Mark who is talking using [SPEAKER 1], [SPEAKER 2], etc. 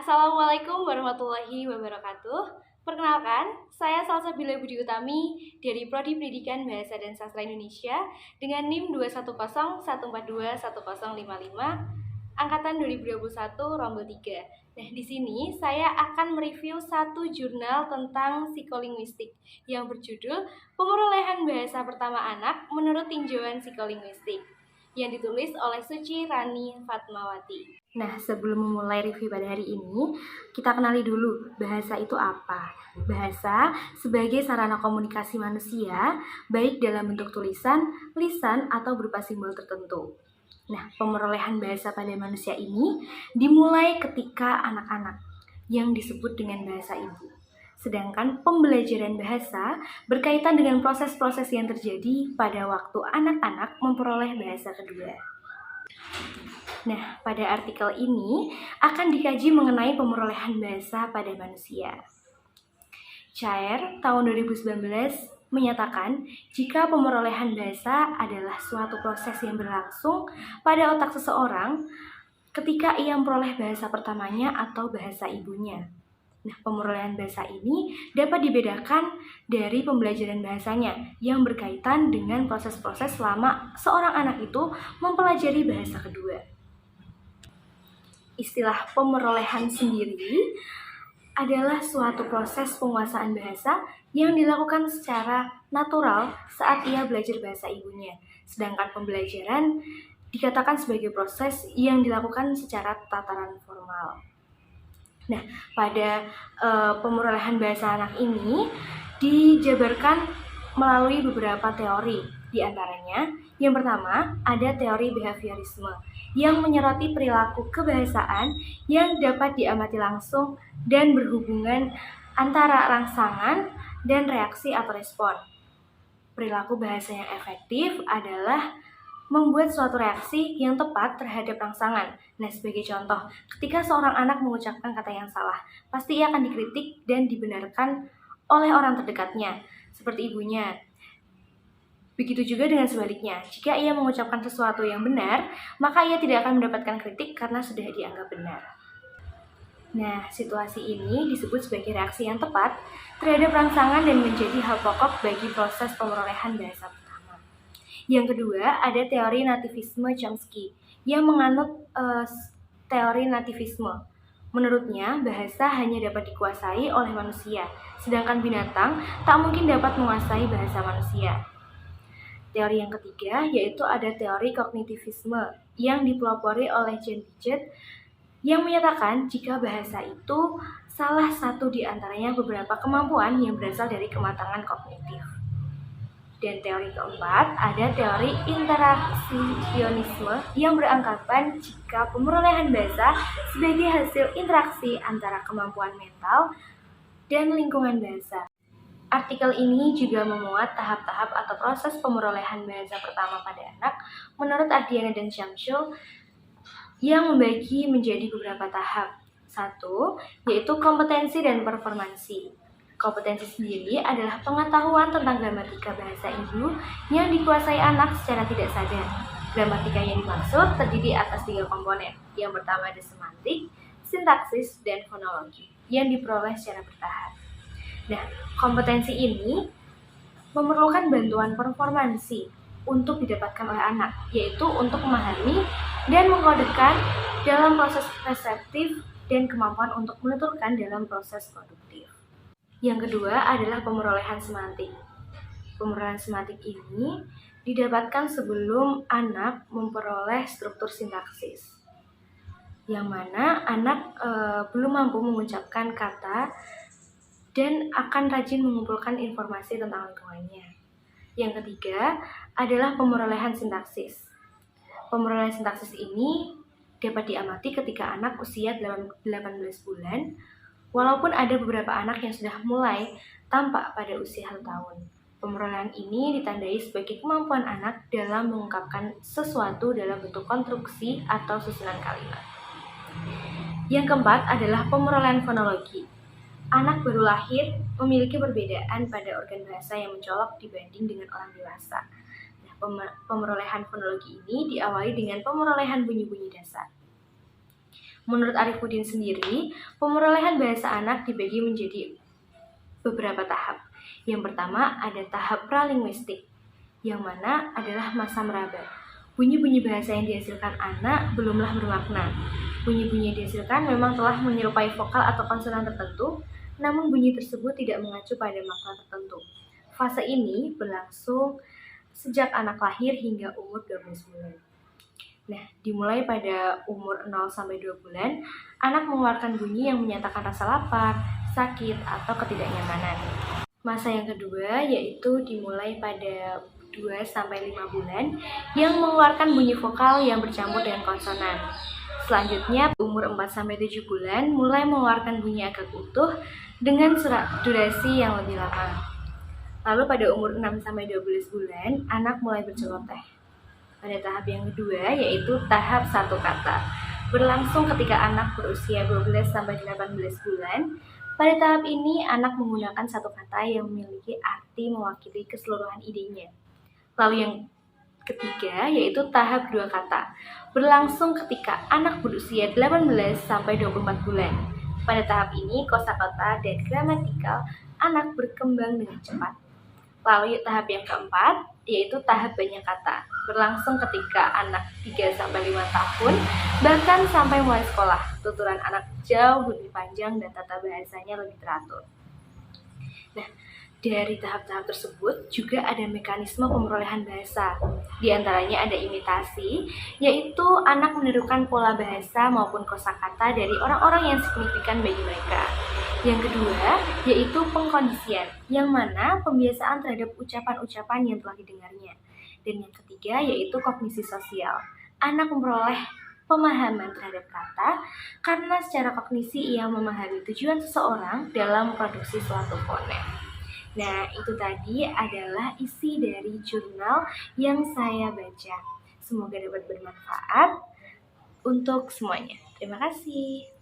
[SPEAKER 1] Assalamualaikum warahmatullahi wabarakatuh. Perkenalkan, saya Salsa Bila Budi Utami dari Prodi Pendidikan Bahasa dan Sastra Indonesia dengan NIM 21014210055 angkatan 2021 rombel 3. Nah, di sini saya akan mereview satu jurnal tentang psikolinguistik yang berjudul Pemerolehan Bahasa Pertama Anak Menurut Tinjauan Psikolinguistik yang ditulis oleh Suci Rani Fatmawati. Nah, sebelum memulai review pada hari ini, kita kenali dulu bahasa itu apa. Bahasa sebagai sarana komunikasi manusia, baik dalam bentuk tulisan, lisan, atau berupa simbol tertentu. Nah, pemerolehan bahasa pada manusia ini dimulai ketika anak-anak yang disebut dengan bahasa ibu. Sedangkan pembelajaran bahasa berkaitan dengan proses-proses yang terjadi pada waktu anak-anak memperoleh bahasa kedua. Nah, pada artikel ini akan dikaji mengenai pemerolehan bahasa pada manusia. Chair tahun 2019 menyatakan jika pemerolehan bahasa adalah suatu proses yang berlangsung pada otak seseorang ketika ia memperoleh bahasa pertamanya atau bahasa ibunya. Nah, pemerolehan bahasa ini dapat dibedakan dari pembelajaran bahasanya yang berkaitan dengan proses-proses selama seorang anak itu mempelajari bahasa kedua. Istilah pemerolehan sendiri adalah suatu proses penguasaan bahasa yang dilakukan secara natural saat ia belajar bahasa ibunya. Sedangkan pembelajaran dikatakan sebagai proses yang dilakukan secara tataran formal. Nah, pada pemerolehan bahasa anak ini dijabarkan melalui beberapa teori. Di antaranya, yang pertama ada teori behaviorisme yang menyoroti perilaku kebahasaan yang dapat diamati langsung dan berhubungan antara rangsangan dan reaksi atau respon. Perilaku bahasa yang efektif adalah membuat suatu reaksi yang tepat terhadap rangsangan. Nah, sebagai contoh, ketika seorang anak mengucapkan kata yang salah, pasti ia akan dikritik dan dibenarkan oleh orang terdekatnya, seperti ibunya. Begitu juga dengan sebaliknya, jika ia mengucapkan sesuatu yang benar, maka ia tidak akan mendapatkan kritik karena sudah dianggap benar. Nah, situasi ini disebut sebagai reaksi yang tepat terhadap rangsangan dan menjadi hal pokok bagi proses pemerolehan bahasa. Yang kedua, ada teori nativisme Chomsky yang menganut teori nativisme. Menurutnya, bahasa hanya dapat dikuasai oleh manusia, sedangkan binatang tak mungkin dapat menguasai bahasa manusia. Teori yang ketiga yaitu ada teori kognitivisme yang dipelopori oleh Jean Piaget yang menyatakan jika bahasa itu salah satu di antaranya beberapa kemampuan yang berasal dari kematangan kognitif. Dan teori keempat, ada teori interaksionisme yang beranggapan jika pemerolehan bahasa sebagai hasil interaksi antara kemampuan mental dan lingkungan bahasa. Artikel ini juga memuat tahap-tahap atau proses pemerolehan bahasa pertama pada anak menurut Ardiana dan Syamsul yang membagi menjadi beberapa tahap. Satu, yaitu kompetensi dan performansi. Kompetensi sendiri adalah pengetahuan tentang gramatika bahasa ibu yang dikuasai anak secara tidak sadar. Gramatika yang dimaksud terdiri atas 3 komponen. Yang pertama ada semantik, sintaksis, dan fonologi yang diperoleh secara bertahap. Nah, kompetensi ini memerlukan bantuan performansi untuk didapatkan oleh anak, yaitu untuk memahami dan mengkodekan dalam proses perseptif dan kemampuan untuk menuturkan dalam proses produktif. Yang kedua adalah pemerolehan semantik. Pemerolehan semantik ini didapatkan sebelum anak memperoleh struktur sintaksis, yang mana anak belum mampu mengucapkan kata dan akan rajin mengumpulkan informasi tentang lingkungannya. Yang ketiga adalah pemerolehan sintaksis. Pemerolehan sintaksis ini dapat diamati ketika anak usia 18 bulan, walaupun ada beberapa anak yang sudah mulai tampak pada usia 1 tahun. Pemerolehan ini ditandai sebagai kemampuan anak dalam mengungkapkan sesuatu dalam bentuk konstruksi atau susunan kalimat. Yang keempat adalah pemerolehan fonologi. Anak baru lahir memiliki perbedaan pada organ bahasa yang mencolok dibanding dengan orang dewasa. Nah, pemerolehan fonologi ini diawali dengan pemerolehan bunyi-bunyi dasar. Menurut Arifudin sendiri, pemerolehan bahasa anak dibagi menjadi beberapa tahap. Yang pertama ada tahap pralinguistik, yang mana adalah masa meraba. Bunyi-bunyi bahasa yang dihasilkan anak belumlah bermakna. Bunyi-bunyi yang dihasilkan memang telah menyerupai vokal atau konsonan tertentu, namun bunyi tersebut tidak mengacu pada makna tertentu. Fase ini berlangsung sejak anak lahir hingga umur 12 bulan. Nah, dimulai pada umur 0-2 bulan, anak mengeluarkan bunyi yang menyatakan rasa lapar, sakit, atau ketidaknyamanan. Masa yang kedua yaitu dimulai pada 2-5 bulan yang mengeluarkan bunyi vokal yang bercampur dengan konsonan. Selanjutnya, umur 4-7 bulan mulai mengeluarkan bunyi agak utuh dengan durasi yang lebih lama. Lalu pada umur 6-12 bulan, anak mulai berceloteh. Pada tahap yang kedua yaitu tahap satu kata, berlangsung ketika anak berusia 12-18 bulan. Pada tahap ini, anak menggunakan satu kata yang memiliki arti mewakili keseluruhan idenya. Lalu yang ketiga yaitu tahap dua kata, berlangsung ketika anak berusia 18-24 bulan. Pada tahap ini, kosakata dan gramatikal anak berkembang dengan cepat. Lalu tahap yang keempat yaitu tahap banyak kata, berlangsung ketika anak 3-5 tahun, bahkan sampai mulai sekolah. Tuturan anak jauh lebih panjang dan tata bahasanya lebih teratur. Nah, dari tahap-tahap tersebut juga ada mekanisme pemerolehan bahasa. Di antaranya ada imitasi, yaitu anak menirukan pola bahasa maupun kosakata dari orang-orang yang signifikan bagi mereka. Yang kedua, yaitu pengkondisian, yang mana pembiasaan terhadap ucapan-ucapan yang telah didengarnya. Dan yang ketiga, yaitu kognisi sosial. Anak memperoleh pemahaman terhadap kata karena secara kognisi ia memahami tujuan seseorang dalam memproduksi suatu fonem. Nah, itu tadi adalah isi dari jurnal yang saya baca. Semoga dapat bermanfaat untuk semuanya. Terima kasih.